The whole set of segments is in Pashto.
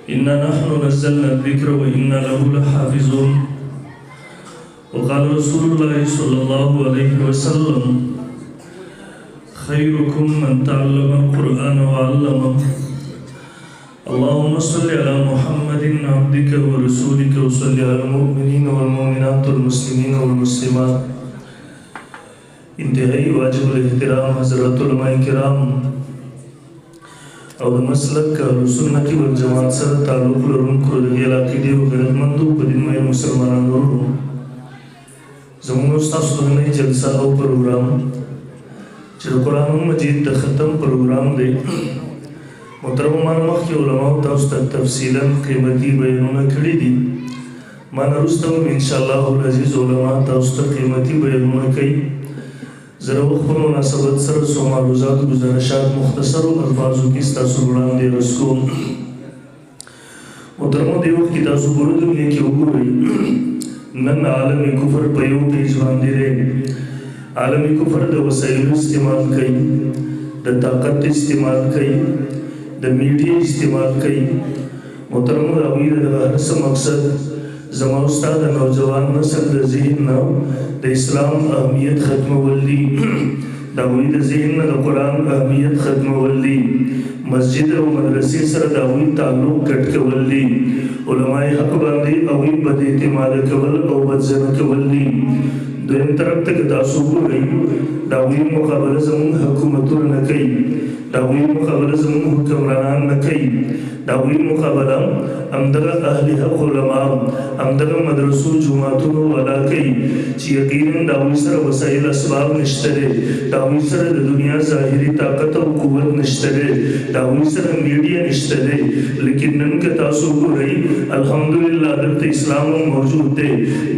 إنا نحن نزلنا الذكر وإنا له لحافظون. وقال رسول الله صلى الله عليه وسلم خيركم من تعلم القرآن وعلمه. اللهم صل على محمد عبدك ورسولك وصل على المؤمنين والمؤمنات والمسلمين والمسلمات. انتهائی واجب الاحترام حضرات علماء کرام او د مسلک اهل سنت والجماعت سره تعلق لرونکو د دې علاقې او غیرتمندو په دین مسلمانانو زموږ ستاسو د نن جلسه او پروګرام چې د قرآن مجید د ختم پروګرام دی. محترمان مخکې علماو تاسو ته تفصیلا قیمتي بیانونه کړي دي. ما نه وروسته هم انشاءالله العزیز علما تاسو ته قیمتي بیانونه کوي. زه د وخت په مناسبت سره څو معروضات ګزارشات مختصرو الفاظو کې ستاسو وړاندې عرض کوم. محترمو دې وخت کې تاسو ټوله دنیا کې وګورئ نن عالم کفر په یو پیج باندې دی. عالم کفر د وسایلو استعمال کوي، د طاقت استعمال کوي، د میډیا استعمال کوي. محترمو د هغوی د هر څه مقصد زما استاد د نوجوان نسل د ذهن نه د اسلام اهمیت ختمول دي، د هغوی د ذهن نه د قرآن اهمیت ختمول دي، مسجد او مدرسې سره د هغوی تعلق کټ کول دي، علماء حق باندې هغوی بد اعتماده کول او بدزنه کول دي. دویم طرف ته که تاسو وګورئ د هغوی مقابله زموږ حکومتونه نه کوي، د هغوی مقابله زموږ حکمرانان نه کوي، د هغوی مقابله همدغه اهل حق علما همدغه مدرسو جوماتونو والا کوي چې یقینا د هغوی سره وسایل اسباب نشته دی، د هغوی سره د دنیا ظاهري طاقت او قوت نشته دی، د هغوی سره میډیا نشته دی. لیکن نن که تاسو وګورئ الحمدلله دلته اسلام هم موجود دی،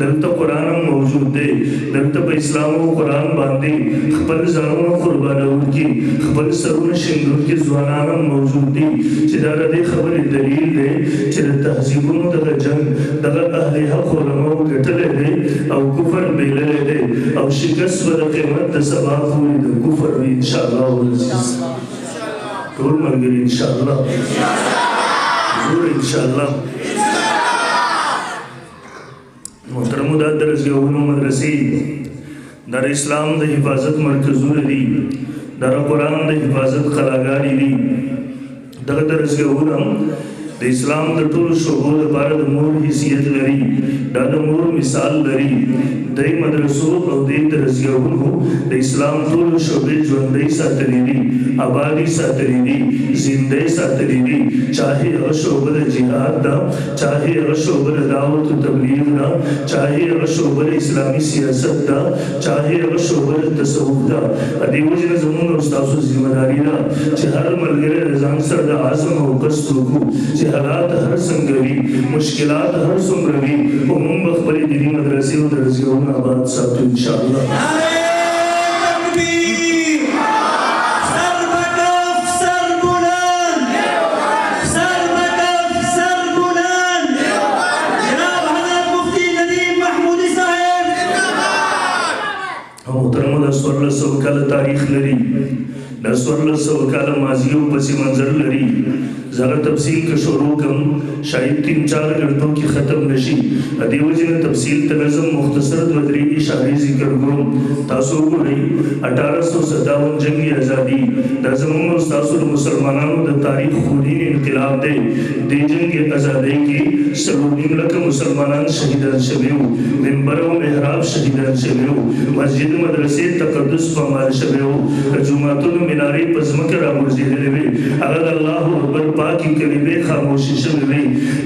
دلته قرآن هم موجود دی، دلته په اسلام او قرآن باندې خپل ځانونه قربانوونکي خپل سرونه شیندونکي ځوانان هم موجود دي چې دا د دې خبرې دلیل دی چې د تهذیبونو دغه جنګ دغه اهل حق علماو ګټلی دی او کفر بیللی دی او شکست به د قیمت د سبا پورې د کفر وي انشاءالله العزیز. ټول ملګري انشاءالله زور انشاءالله. محترمو دا درسګاهونو مدرسې دا د اسلام د حفاظت مرکزونه دي، دا د قرآن د حفاظت قلاګانې دي. دغه درسګاهونه د اسلام د ټولو شعبو لپاره د مور حیثیت لري، دا د مور مثال لري. دې مدرسو او دې درسګاهونو د اسلام ټولو شعبې ژوندۍ ساتلې دي، آبادي ساتلې دي، زندۍ ساتلې دي. چاہے هغه شعبه د جهاد ده، چاہے هغه شعبه د دعوت و تبلیغ ده، چاہے هغه شعبه د اسلامي سیاست ده، چاہے هغه شعبه د تصوف ده. دې وجې نه زموږ او ستاسو ذمهداري ده چې هر ملګری د ځان سره د عزم او قصد وکړو چې حالات هر څنګه وي، مشکلات هر څومره وي، خو موږ به خپلې دیني مدرسې او درسګاهونه آباد ساتو انشاءالله. محترمو دا 1400 کاله تاریخ لري، دا 1400 کاله ماضي او پس منظر لري. زغه تفصیل که شروع کم شاید 3-4 غنټو کې ختم نشي. دې وجې نه تفصیل ته نظم مختصر 2-3 اشارې ذکر کوم. تاسو وګورئ 1857 جنگي ازادي دا زموږ او ستاسو د مسلمانانو د تاریخ خونین انقلاب دی. دې جنګ ازادۍ کې 4.5 لکه مسلمانان شهیدان شوي وو، منبر او محراب شهیدان شوي وو، مسجد مدرسې تقدس پامال شوي وو، جوماتونو منارې په ځمکه راغورځېدلې وې، هغه د الله اکبر پاکی کلمې خاموشي شوې وې.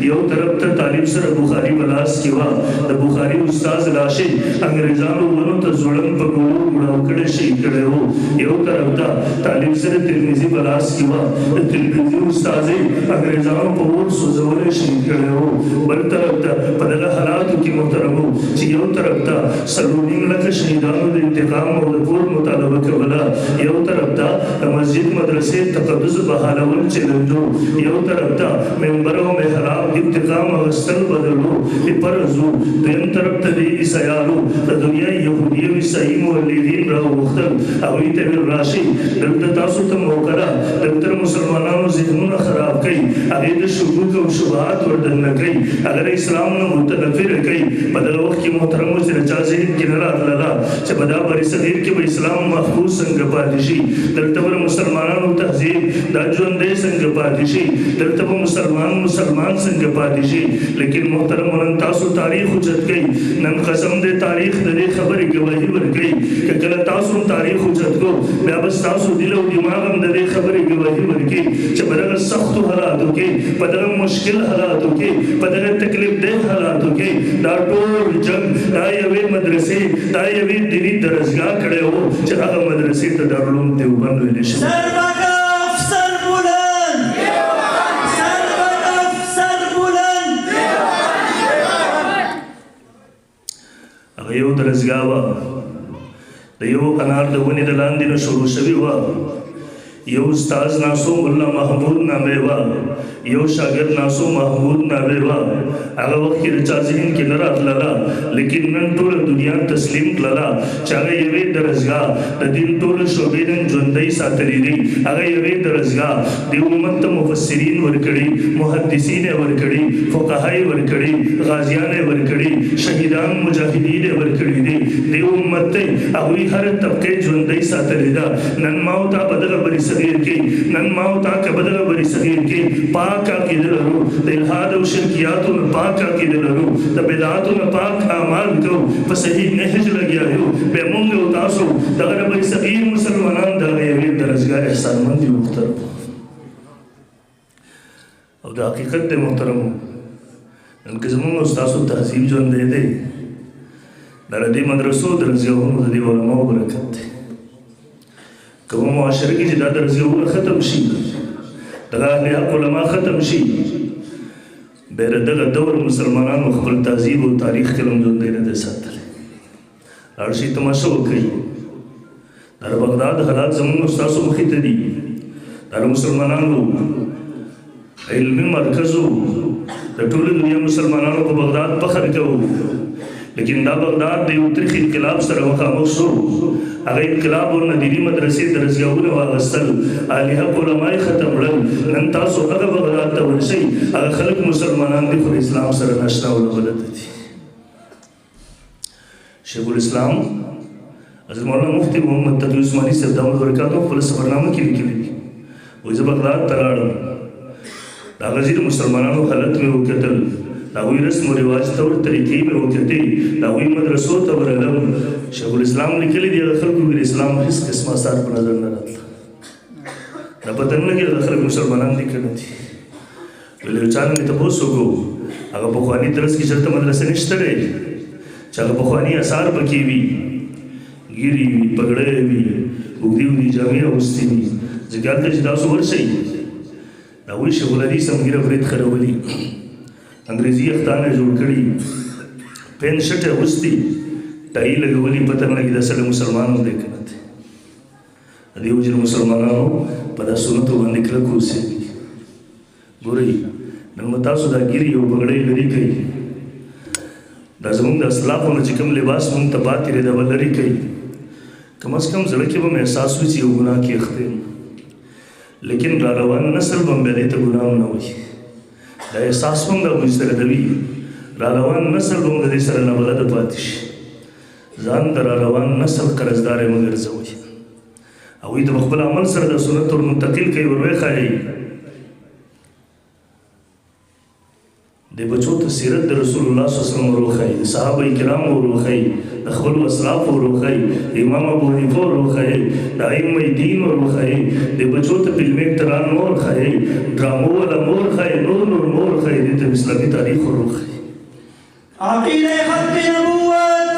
یو طرف ته طالب سره بخاري بلاس کې وه، د بخاري استاد لاشې انګریزانو ونو ته ځوړن په ګولو مړاو کړی شهید کړی وو. یو طرف ته طالب سره ترمذي بلاس کې وه، د ترمذي استاد انګریزانو په اور سوځولی شهید کړی وو. بل طرف ته په دغه حالاتو کې محترمو چې یو طرف ته 4.5 لکه شهیدانو د انتقام او د کور مطالبه کوله، یو طرف ته د مسجد مدرسې تقدس بحالول چیلنجو، یو طرف ته منبر او محراب انتقام اغستل بدلو پرزو دیم طرف ته د عیسایانو د دنیا یهودي او عیسائی مولدین راوغتل هغوی ته ویل راشئ دلته تاسو ته موقع ده دلته مسلمانانو ذهنونه خراب کوي هغې د شکوک او شبهات وردننه کوي اگر اسلام نه متنفره کوي په دغه وخت کې محترمو چې د چا ذهن کې نه راتلله چې په دا بري صغیر کې به اسلام محفوظ څنګه پاتې شي دلته به مسلمانانو تهذیب دا ژوندی څنګه پاتې شي دلته به مسلمان څنګه پاتې شي لیکن محترمو نن تاسو تاریخ اوچت کوي نن قسم دی تاریخ د دې خبرې ګواهي ورکوي که کله تاسو تاریخ اوچت کو بیا بس تاسو دل او دماغ هم د دې خبرې ګواهي ورکوي چې په دغه سختو حالاتو کې په دغه مشکل حالاتو کې په دغه تکلیف ده حالاتو کې دا ټول جنگ دا یوې مدرسې دا یوې دیني درسګاه کړی و چې هغه مدرسې ته دارالعلوم دیوبند ویلی شوی هغه یو درسګاه وه د یو انار د ونې د لاندې نه شروع شوې وه یو استاذ ناسو مولا محمود نامې وه یو شاګرد ناسو محمود نامې وه هغه وخت کې د چا ذهن کې نه راتلله لیکن نن ټوله دنیا تسلیم کړله چې هغه یوې درسګاه د دین ټوله شعبې نن ژوندۍ ساتلې دي هغه یوې درسګاه دې امت ته مفسرین ورکړي محدثین یې ورکړي فقها یې ورکړي غازیان یې ورکړي شهیدان مجاهدین یې ورکړي دي دې امت ته هغوی هر طبقې ژوندۍ ساتلې ده نن ما او تا په دغه بري صغیر کې نن ما او تا که په دغه بري صغیر کې پاک عقیده لرو د الحاد او شرکیاتو نه پاک عقیده لرو د بدعاتو نه پاک اعمال کوو په صحیح نهج لګیا یو بیا موږ او تاسو دغه بري صغیر مسلمانان دغه یوې درسګاه احسانمند یو محترم او د حقیقت دی محترمو نن که زموږ او ستاسو تهذیب ژوندی دی دا د دې مدرسو درسګاهونو د دې علماو برکت دی که په معاشره کې چې دا درسګاهونه ختم شي دغه اهل حق علما ختم شي بیا د دغه دور مسلمانانو خپل تهذیب او تاریخ قلم ژوندی نه دی ساتلی لاړ شئ تماشه وکړئ دا د بغداد حالات زموږ او ستاسو مخې ته دي دا د مسلمانانو علمي مرکز و د ټولې دنیا مسلمانانو په بغداد فخر کوو لیکن دا بغداد د یو تریخ انقلاب سره مخامخ شو هغه انقلاب ورنه دیني مدرسې درسګاهونه واغستل اهل حق علما یې ختم کړل نن تاسو هغه بغداد ته ورشئ هغه خلک مسلمانان دي خو د اسلام سره ناشنا او بلد دي شیخ الاسلام حضرت مولانا مفتی محمد تقی عثماني صاحب دامت برکاتو خپل سفرنامه کې لیکلي دي وایي زه بغداد ته لاړم د هغه ځای د مسلمانانو حالت مې وکتل د هغوی رسم و رواج طور طریقې مې وکتې د هغوی مدرسو ته ورغلم شیخ الاسلام لیکلي دي هغه خلکو د اسلام هېڅ قسم اثار په نظر نه راتله دا پته نه لګېده د خلک مسلمانان دي که نه دي ویل یو چا نه مې تپوس وکړو هغه پخواني درس کې چېرته مدرسه نشته دی چې هغه پخواني اثار پکې وي ګیرې وي پګړۍ وي اوږدې اوږدې جامې اغوستې وي ځکه هلته چې تاسو ورشئ د هغوی شیخ الحدیث امیر افرید خرولي انګریزي اختانه جوړ کړي پین شټ اغوستي ټای لګولي پته نه لګي دا سړی مسلمان هم دی که نه دی د دې وجې مسلمانانو په دا سنتو باندې کلک اوسېږي ګورئ نن مو تاسو دا ګیرې او پګړۍ لرې کوي دا زموږ د اسلافو نه چې کوم لباس مونږ ته پاتې دی دا به لرې کوي کم از کم زړه کې به مې احساس وي چې یو ګناه کې اخته یم لیکن را روان نسل به هم بیا دې ته ګناه هم نه وایي دا احساس هم د هغوی سره د وي را روان نسل به هم د دې سره نابلده پاتې شي ځان د را روان نسل قرضدار یې مه ګرځوئ هغوی ته په خپل عمل سره د سنت ور منتقل کوي ور وښایئ د بچو ته سیرت د رسول الله صلی الله علیه وسلم ور وښایئ د صحابه کرامو ور وښایئ د خپلو اسلافو ور وښایئ د امام ابو حنیفه ور وښایئ د ائمه دین ور وښایئ د بچو ته فلمي اکټران مه ورښایئ ډرامو والا مه ورښایئ نور مه ورښایئ دې ته اسلامي تاریخ ور وښایئ عقیده ختم نبوت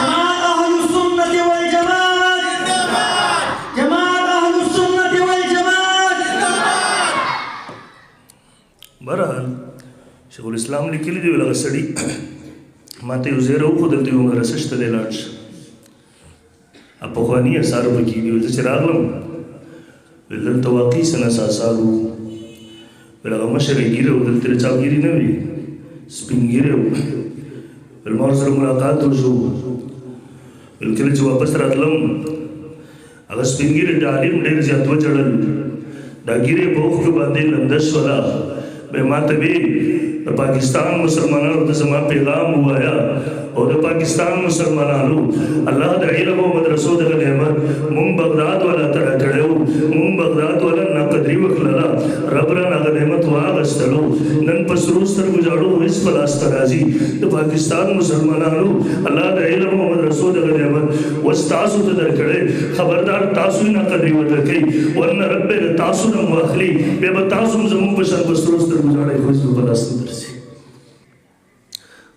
جماعت اهل السنة والجماعت جماعت اهل السنة والجماعت برحال شیخ الاسلام لیکلی دی ویل هغه سړي ما ته یو ځای راوښودل ته یو مدرسه شته دی لاړ شه پخواني اثار پکې دي ویل زه چې راغلم ویل دلته واقعي څه نه اثار وو ول هغه مشر یې ګیره و دلته د چا ګیرې نه وي سپین ګیره و ول ما ورسره ملاقات وشو ول کله چې واپس راتلم هغه سپین ګیره د عالم ډېر زیات وچړل دا ګیرې په اوښکو باندې لمده شوله به ما ته وی د پاکستان مسلمانانو ته زما پیغام ووایا او د پاکستان مسلمانانو الله د علم او مدرسو دغه نعمت مونږ بغداد والا ته راکړی وو مونږ بغداد والا ناقدري وکړله رب رانه هغه نعمت واخیستلو نن په سرو سترګو ژاړو هېڅ په لاسته راځي د پاکستان مسلمانانو الله د علم او مدرسو دغه نعمت اوس تاسو ته درکړی خبردار تاسو یې ناقدري ورته کوي ورنه رب به د تاسو نه واخلي بیا به تاسو هم زموږ په شان په سرو سترګو ژاړئ خو هېڅ په لاس نه درځي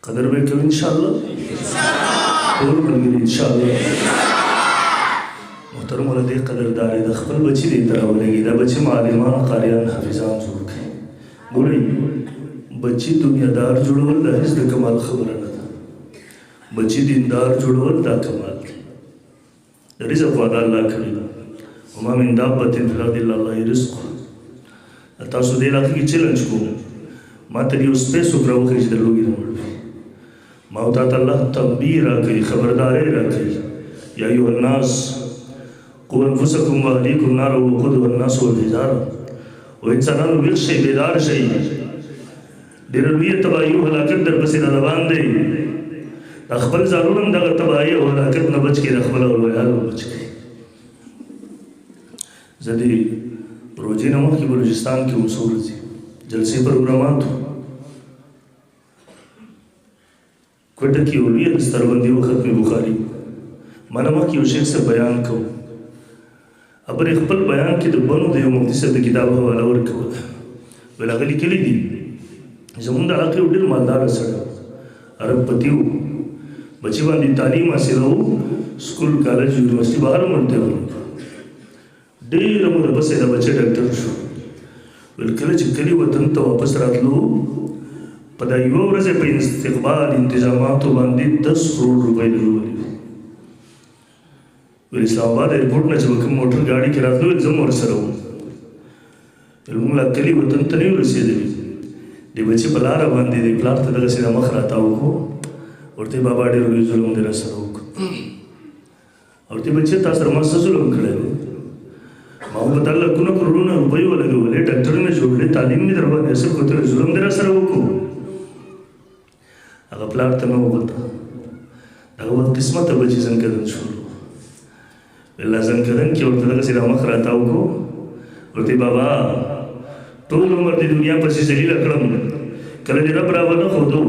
قدر به کوي انشاءالله ټول ملګري انشاءالله محترم ولدی قدردار د خپل بچي دې ته راولېږي دا بچي معلمان قاریان حافظان جوړ کړي ګورئ بچي دنیادار جوړول دا هېڅ د کمال خبره نه ده بچي دیندار جوړول دا کمال دی رزق وعده الله کړی ده وما من دابة في الأرض إلا الله رزقها تاسو دې علاقې کې چیلنج کوم ما ته دې اوس پیسو راوښیي چې د لوګي نه مړ ما او تا ته الله تنبیه راکوي خبرداری راکوي یا ایها الناس قوا انفسکم واهلیکم نارا وقودها الناس والحجاره و انسانانو ویښ شئ بیدار شئ ډېره لویه تباهي او هلاکت در پسې را روان دی د خپل ځانونه هم دغه تباهي او هلاکت نه بچ کړي د خپل اولادو بچ کړي زه د روژې نه مخکې بلوچستان کې وم څو ورځې جلسې پروګرامات کوټه کې ولویه د ستربندي و ختم بخاري ما نه مخکې یو شیخ صاحب بیان کوو ابر خپل بیان کې د بنو د یو مفتي صاحب د کتاب حواله ورکوله ویل هغه لیکلي دي زموږ د علاقې یو ډېر مالداره سړی عرب پتی و بچي باندې تعلیم حاصله و سکول کالج یونیورسټي بهر هم ورته ورکړه ډېره موده پسې د بچی ډاکټر شو ویل کله چې کلي وطن ته واپس راتلو په دا یوه ورځ په استقبال انتظاماتو باندې 10 کروڑ روپۍ لرولي ویل اسلام آباد ایرپورټ نه چې به کوم موټر ګاډي کې راتلو ویل زه هم ورسره وم ویل موږ لا کلي وطن ته نه یو رسېدلي د بچي په لاره باندې د پلار ته دغسې د مخ راتاو کړو ورته بابا ډېر لوی ظلم دې راسره وکړو ورته بچي تا سره ما څه ظلم کړی دی ما په تا لکونه کروڑونه روپۍ ولګولې ډاکټر مې جوړ کړې تعلیم مې در باندې اثر کوته ظلم دې راسره وکړو هغه پلار ته مې وکتل هغه بدقسمته بچي زنکدن شولو ویل زنکدن کې ورته دغسې د مخ راتاو کړو ورته بابا ټول عمر د دنیا پسې ذلیله کړم کله د رب راونه ښودو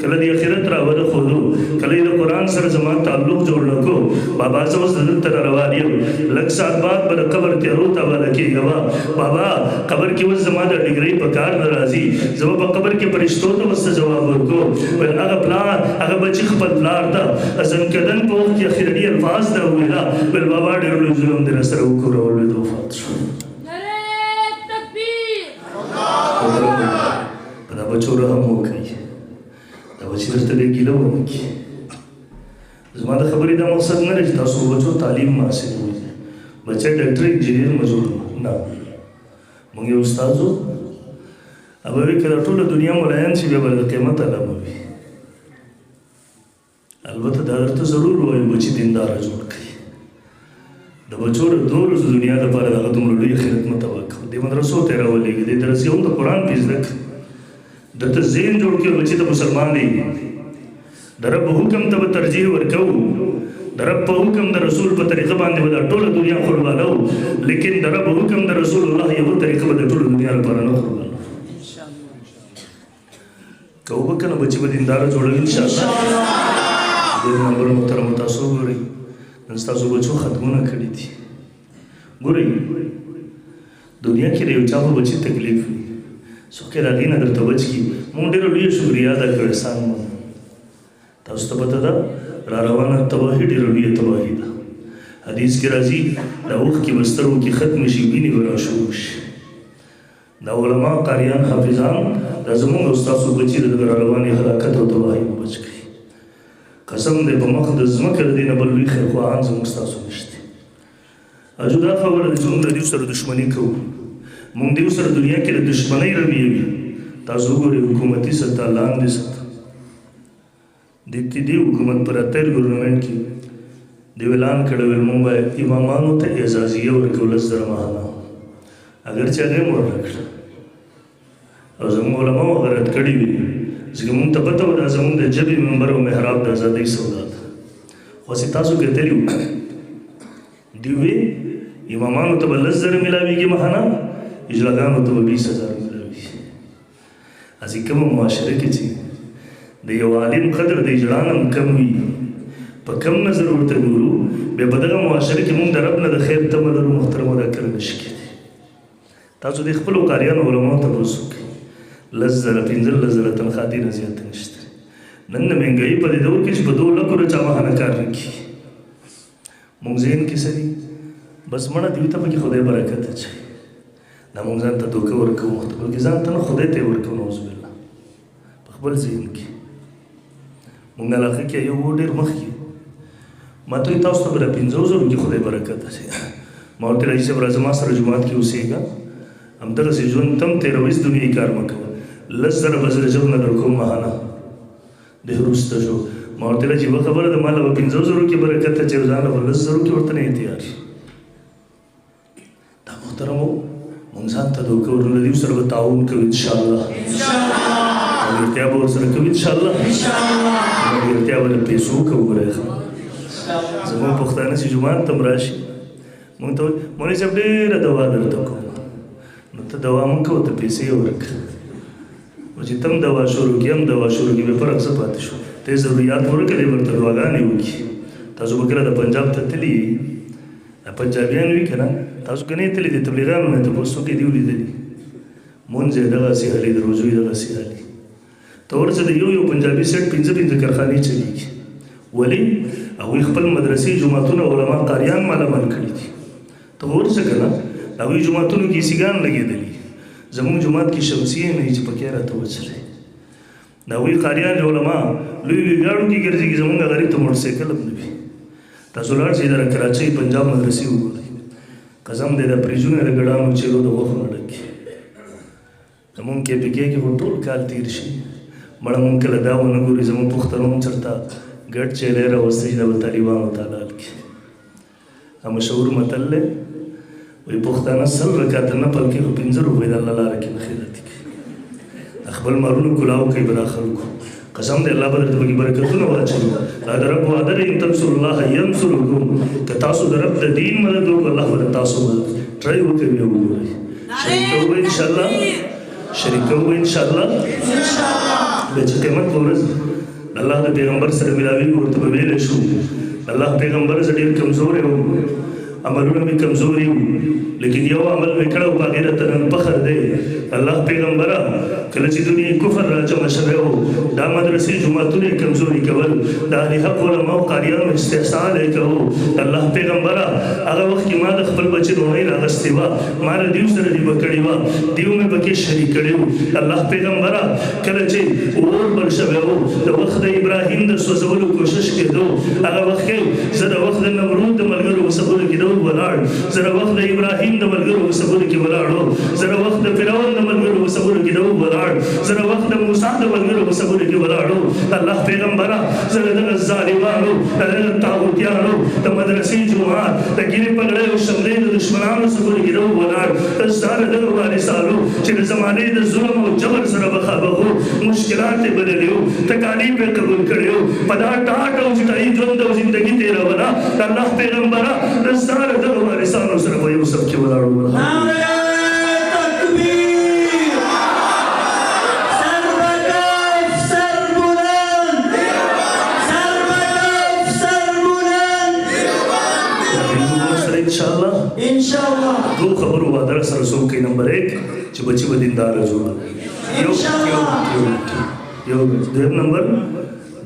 کله د آخرت راونه ښودو کله یې د قرآن سره زما تعلق جوړ نه کړو بابا زه اوس دلته را روان یم لږ ساعت بعد به د قبر تیارو ته حواله کېږم بابا قبر کې اوس زما د ډګرۍ په کار نه راځي زه به په قبر کې فرشتو ته اوس ځواب ورکړو ویل هغه پلار هغه بچي خپل پلار ته زنکدن په وخت کې اخرني الفاظ ته وویله ویل بابا ډېر لوی ظلم دې راسره وکړو او ولوېد وفات شو دا بچو رحم وکړي دا بچي درته بیا ګیله ونه کړي زما د خبرې دا مقصد نه دی چې تاسو بچو تعلیم حاصل وکړي بچی ډاکټر انجینیر مجبور نه موږ یو استاد وو هغه وایي که دا ټوله دنیا ملایان شي بیا به د قیمت علامه وي البته دا درته ضرور وایي بچي دینداره جوړ کړي د بچو د 2 ورځو دنیا دپاره د هغه دومره لوی خدمت مه تباه کوه دې مدرسو ته یې راولېږي دې درسي هم د قرآن پې زده کړه دلته ذهن جوړ کړي بچي ته مسلمان دی د رب حکم ته به ترجیح ورکوو د رب په حکم د رسول په طریقه باندې به دا ټوله دنیا قربانوو لیکن د رب حکم د رسول الله یوه طریقه به د ټوله دنیا لپاره نه قربانوو که وبه که نه بچي به دینداره جوړوي انشاءالله ډېر نمبر محترمو تاسو وګورئ نن ستاسو بچو ختمونه کړي دي ګورئ دنیا کې د یو چا په بچي تکلیف وي څوک یې راغی نه درته بچ کړي مونږ ډېره لویه شکریا ادا کړو احسان مو تاسو ته پته ده را روانه تباهي ډېره لویه تباهي ده حدیث کې راځي دا وخت کې به سترګو کې ختم شي وینې به راشروع شي دا علما قاریان حافظان دا زمونږ او ستاسو بچي د دغه را روانې هلاکت او تباهي به بچ کړي قسم دی په مخ د ځمکې د دې نه بل لوی خیرخواهان زموږ ستاسو نشته جدا خبره ده چې موږ له دوی سره دښمني کوو مونږ دیو سره دنیا کې د دشمنۍ رویه وي تاسو وګورئ حکومتي سطح لاندې سطح دی حکومت پر اتر ګورنمنټ کې دیو اعلان کړی ویل مونږ به امامانو ته اعزازیه ورکړو 10,000 ماهانه اگر چې هغه یې ورکړه او زموږ علماو هغه رد کړي وي ځکه مونږ ته پته وه دا زموږ د ژبې منبر او محراب د ازادۍ سودا ده خو چې تاسو کتلي وو دوی وی امامانو ته به 10,000 میلاویږي ماهانه اجلاګانو ته به 20,000 میلاویږي هسې کومه معاشره کې چې د یو عالم قدر د اجړان هم کم وي په کم نظر ورته ګورو بیا په دغه معاشره کې مونږ د رب نه د خیر تمه لرو محترمو دا کړی نشي کېدی تاسو د خپلو قاریانو علماو تپوس وکړئ 10,000 15,000 تنخوا دې نه زیاته نشته نن د مهنګایي په دې دور کې چې په 2 لکو چا ماهانه کار نه کېږي مونږ ذهن کې څه دي بس مړه دوی ته پکې خدای برکت اچوي دا مونږ ځان ته دوکه ورکوو بلکې ځان ته نه خدای ته یې ورکوو نعوذ بالله په خپل ذهن کې مونږ علاقه کې یو ډېر مخکې ما ته تاسو ته به د 50,000 کې خدای برکت اچوي ما ورته رئیس صاحب راځه ما سره جومات کې اوسېږه همدغسې ژوند تم تېروئ دنیایي کار مه کوه 10,000 به زه د ژوند نه درکوم ماهانه ډېر وروسته شو ما ورته ویله چې یوه خبره ده ما له به 50,000 کې برکت اچوي ځان له به 10,000 کې ورته نه یې تیار شي دا محترمو مونږ ځان ته دوکه ورنه له دوی سره به تعاون کوو انشاءالله ملګرتیا به ورسره کوو انشاءالله ملګرتیا به د پیسو کوو ګورئ زموږ پښتانه چې جومات ته هم راشي مونږ ته وایي مولوي صاحب ډېره دوا درته کوم نو ته دوا مونږ کوو ته پیسې یې ورکړه نو چې ته هم دوا شروع کړې هم دوا شروع کړې بیا فرق څه پاتې شو ته یې ضروریات ورکړې ورته دواګانې وکړي تاسو به کله د پنجاب ته تللي پنجابیان وي که نه تاسو که نه یې تللي د تبلیغیانو نه تپوس وکړئ دي ولیدلي مونځ یې دغسې حالي د روزو یې دغسې حالي ته ورسه د یو پنجابي سیټ 5 کارخانې چلېږي ولې هغوی خپل مدرسې جوماتونه علما قاریان مالامال کړي دي ته ورسه که نه د هغوی جوماتونو کې ایسیګان لګېدلي زموږ جومات کې شمسیې نه وي چې پکې راته وچلئ د هغوی قاریان علما لوی لوی ګاډو کې ګرځېږي زموږ غریب ته موټرسایکل هم نه وي تاسو لاړ شئ د کراچۍ پنجاب مدرسې وګورئ قسم دی د پریزونه د ګډانو چیرو د غوښو نه ډک زموږ KPK کې خو ټول کال تېر شي مړه مونږ کله دا ونه ګوري زموږ پښتنو هم چېرته ګډ چیلی راوستی چې د به طالبانو ته حلال کړي مشهور متل دی وایي پښتانه 100 رکعته نفل کوي خو 5 روپۍ د الله لاره کې نه خیراتي کوي خپل مالونو کلاو کوي به دا خلکو قسم دی الله به درته پکې برکتونه واچوي دا د رب وعده دی ان تنصروا الله ینصرکم که تاسو د رب د دین مدد وکړو الله به تاسو مدد ټرای وکړئ بیا وګورئ شریک کوو انشاءالله شریک کوو انشاءالله بیا چې قیمت په ورځ الله د پیغمبر سره ملاوي ورته به ویلی شو الله پیغمبر زه ډېر کمزوری وم عملونه مې کمزوري وو لیکن یو عمل مې کړی و په هغې راته نن فخر دی الله پیغمبره کله چې دنیا کفر راجمع شوی و دا مدرسې جوماتونه یې کمزوري کول د اهل حق علماو قاریانو استحسان یې کوو الله پیغمبره هغه وخت کې ما د خپل بچي روغۍ راغستې وه ما له دیو سره ډیبه کړې وه دیو مې پکې شریک کړی و الله پیغمبره کله چې اور بل شوی و د وخت د ابراهیم د سوځولو کوشش کېدو هغه وخت کې زه د وخت د نمرود د ملګرو وسبلو کېدو ولاړ زه د وخت د ابراهیم د ملګرو وسبلو کې ولاړو زه د وخت د فرعون د ملګرو وسبلو کې ولاړ زه د وخت د موسی د ملګرو وسبلو کې ولاړو الله پیغمبره زه د دغه ظالمانو د دغه طاغوتیانو د مدرسې جومات د ګیرې پګړۍ او شملې د دشمنانو سبلو کې ولاړ ستا د دغه وارثانو چې د زمانې د ظلم او جبر سره مخامخ وو مشکلات یې بدلې وو تکالیف یې قبول کړی وو په دا ټاټ او چټایي ژوند او زندګي تېروله د الله پیغمبره د ستا د دغه وارثانو سره په یو صف کې ولاړو انشاءالله دو خبرو وعده سره څوک کوي نمبر 1 چې بچي به دینداره جوړه یو دویم نمبر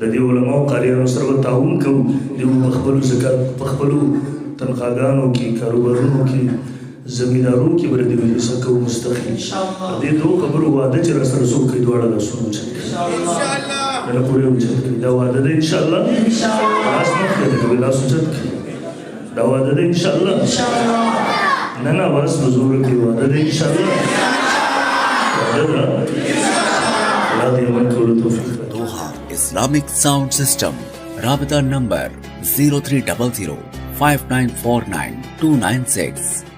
د دې علماو قاریانو سره به تعاون کوو دوی په خپلو زکات په خپلو تنخواګانو کې کاروبارونو کې زمیندارو کې به د دوی حصه کوو مستقیم دې دوه خبرو وعده چې را سره څوک کوي دواړه لاسونه اوچت کړي دا پورې اوچت کړي دا وعده ده انشاءالله لاس مخکې د دوی لاس اوچت کړي دا وعده ده انشاءالله ನನ್ನ आवाज बुजुर्ग की वादत है इंशाल्लाह दोहा इस्लामिक साउंड सिस्टम राबता नंबर 0300 5949 296